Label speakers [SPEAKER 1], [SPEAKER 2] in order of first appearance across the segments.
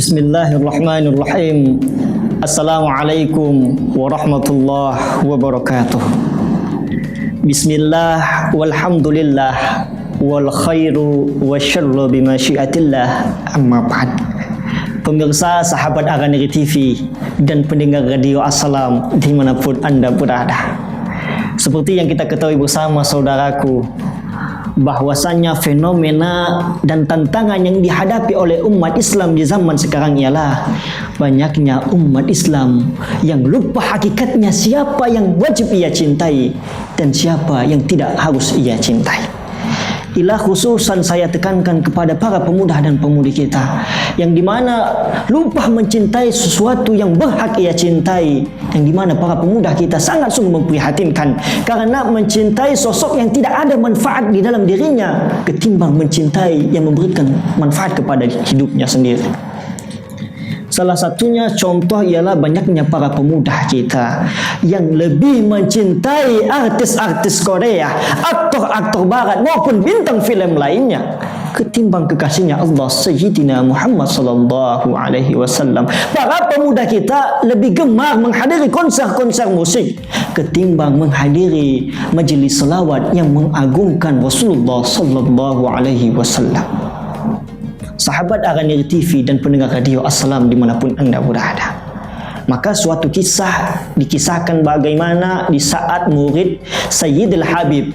[SPEAKER 1] Bismillahirrahmanirrahim. Assalamualaikum warahmatullahi wabarakatuh. Bismillah walhamdulillah wal khairu wasyarru bimasyiatillah, amma ba'd. Pemirsa sahabat Araniri TV dan pendengar radio Assalam dimanapun Anda berada, seperti yang kita ketahui bersama saudaraku, bahwasannya fenomena dan tantangan yang dihadapi oleh umat Islam di zaman sekarang ialah banyaknya umat Islam yang lupa hakikatnya siapa yang wajib ia cintai dan siapa yang tidak harus ia cintai. Ila khususan saya tekankan kepada para pemuda dan pemudi kita yang dimana lupa mencintai sesuatu yang berhak ia cintai, yang dimana para pemuda kita sangat sungguh memprihatinkan karena mencintai sosok yang tidak ada manfaat di dalam dirinya ketimbang mencintai yang memberikan manfaat kepada hidupnya sendiri. Salah satunya contoh ialah banyaknya para pemuda kita yang lebih mencintai artis-artis Korea, aktor-aktor barat maupun bintang filem lainnya ketimbang kekasihnya Allah Sayyidina Muhammad sallallahu alaihi wasallam. Para pemuda kita lebih gemar menghadiri konser-konser musik ketimbang menghadiri majelis selawat yang mengagungkan Rasulullah sallallahu alaihi wasallam. Sahabat Araniri TV dan pendengar radio Assalam dimanapun Anda berada, maka suatu kisah dikisahkan bagaimana di saat murid Sayyidil Habib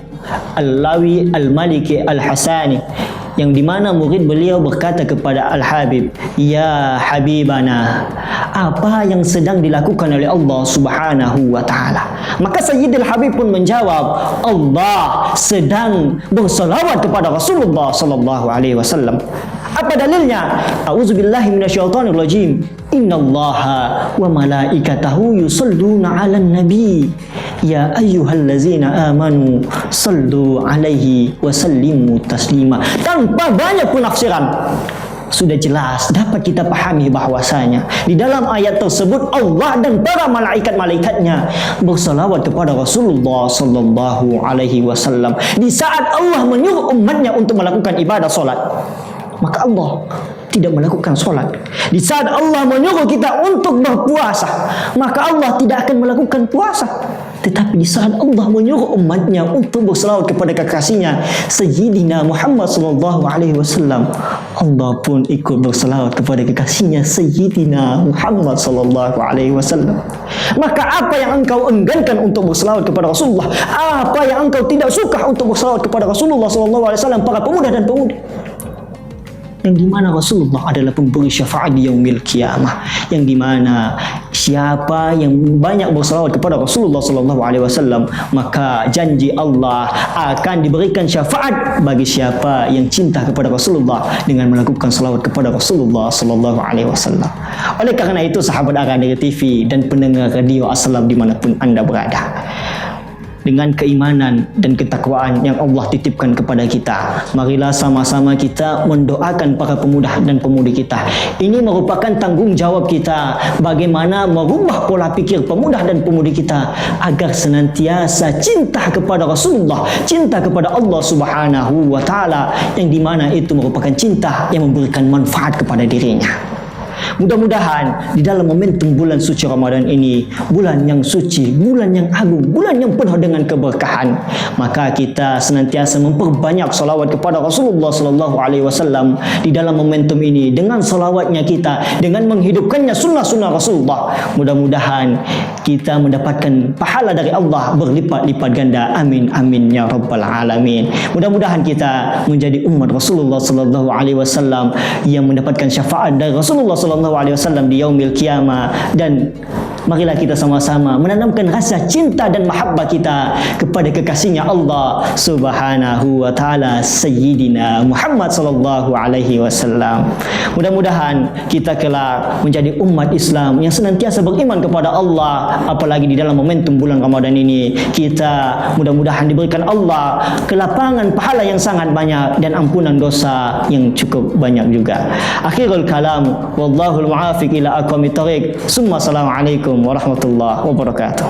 [SPEAKER 1] Al-Lawi Al-Maliki Al-Hasani, yang dimana murid beliau berkata kepada Al-Habib, "Ya Habibana, apa yang sedang dilakukan oleh Allah Subhanahu wa Ta'ala?" Maka Sayyidil Habib pun menjawab, "Allah sedang bersalawat kepada Rasulullah sallallahu alaihi wasallam." Apa dalilnya? A'udzubillahi minasyaitonirrajim. Innallaha wa malaikatahu yusalluna 'alan nabi. Ya ayyuhallazina amanu sallu 'alaihi wa sallimu taslima. Tanpa banyak penafsiran, sudah jelas dapat kita pahami bahwasanya di dalam ayat tersebut Allah dan para malaikat-malaikatnya bersalawat kepada Rasulullah sallallahu alaihi wasallam. Di saat Allah menyuruh umatnya untuk melakukan ibadah solat, maka Allah tidak melakukan solat. Di saat Allah menyuruh kita untuk berpuasa, maka Allah tidak akan melakukan puasa. Tetapi di saat Allah menyuruh umatnya untuk berselawat kepada kekasihnya Sayyidina Muhammad sallallahu alaihi wasallam, Allah pun ikut berselawat kepada kekasihnya Sayyidina Muhammad sallallahu alaihi wasallam. Maka apa yang engkau enggankan untuk berselawat kepada Rasulullah, apa yang engkau tidak suka untuk berselawat kepada Rasulullah sallallahu alaihi wasallam, para pemuda dan pemudi, yang dimana Rasulullah adalah pemberi syafaat di yaumil qiyamah, yang dimana siapa yang banyak bersalawat kepada Rasulullah sallallahu alaihi wasallam, maka janji Allah akan diberikan syafaat bagi siapa yang cinta kepada Rasulullah dengan melakukan salawat kepada Rasulullah sallallahu alaihi wasallam. Oleh karena itu, sahabat Araniri TV dan pendengar radio Assalam dimanapun Anda berada, dengan keimanan dan ketakwaan yang Allah titipkan kepada kita, marilah sama-sama kita mendoakan para pemuda dan pemudi kita. Ini merupakan tanggung jawab kita bagaimana merubah pola pikir pemuda dan pemudi kita agar senantiasa cinta kepada Rasulullah, cinta kepada Allah Subhanahu wa Ta'ala, yang dimana itu merupakan cinta yang memberikan manfaat kepada dirinya. Mudah-mudahan di dalam momentum bulan suci Ramadan ini, bulan yang suci, bulan yang agung, bulan yang penuh dengan keberkahan, maka kita senantiasa memperbanyak salawat kepada Rasulullah sallallahu alaihi wasallam di dalam momentum ini. Dengan salawatnya kita, dengan menghidupkannya sunnah-sunnah Rasulullah, mudah-mudahan kita mendapatkan pahala dari Allah berlipat-lipat ganda. Amin amin ya rabbal alamin. Mudah-mudahan kita menjadi umat Rasulullah sallallahu alaihi wasallam yang mendapatkan syafaat dari Rasulullah sallallahu alaihi wasallam di yaumil qiyamah. Dan marilah kita sama-sama menanamkan rasa cinta dan mahabbah kita kepada kekasihnya Allah Subhanahu wa Ta'ala, Sayyidina Muhammad sallallahu alaihi wasallam. Mudah-mudahan kita kelak menjadi umat Islam yang senantiasa beriman kepada Allah, apalagi di dalam momentum bulan Ramadan ini. Kita mudah-mudahan diberikan Allah kelapangan pahala yang sangat banyak dan ampunan dosa yang cukup banyak juga. Akhirul kalam, wallahul muafiq ila aqwamit thariq. Summa assalamualaikum warahmatullahi wabarakatuh.